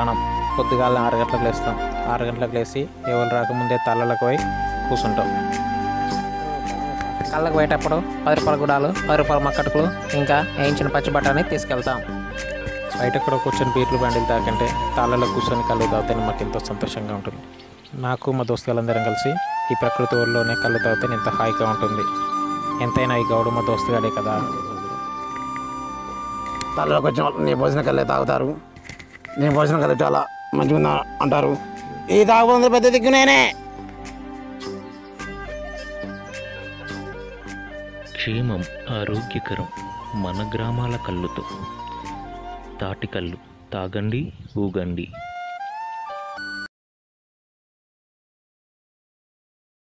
ప్రాణం. పొద్దుగాల 6 గంటలకు లేస్తాం. 6 గంటలకు లేచి ఎవరు రాకముందే తల్లలకు పోయి కూర్చుంటాం. కళ్ళకు పోయేటప్పుడు 10 రూపాయల గుడాలు, 10 రూపాయల మక్కటుకులు, ఇంకా వేయించిన పచ్చి బఠానీ తీసుకెళ్తాం. బయట కూడా కూర్చొని బీర్లు బండిలు తాకంటే తాళ్ళలో కూర్చొని కళ్ళు తాగితే మాకు ఎంతో సంతోషంగా ఉంటుంది. నాకు మా దోస్తులందరం కలిసి ఈ ప్రకృతి ఊళ్ళోనే కళ్ళు తాగితే ఎంత హాయిగా ఉంటుంది. ఎంతైనా ఈ గౌడు మా దోస్తుగాడే కదా. తాళ్ళలోకి వచ్చిన వాళ్ళు నీ భోజన కళ్ళే తాగుతారు, నీ భోజన కళ్ళు చాలా మంచిగా ఉందా అంటారు. ఈ తాగుబోతుల పెద్ద దిక్కు నేనే. క్షేమం ఆరోగ్యకరం మన గ్రామాల కళ్ళుతో. తాటి కళ్ళు తాగండి, ఊగండి.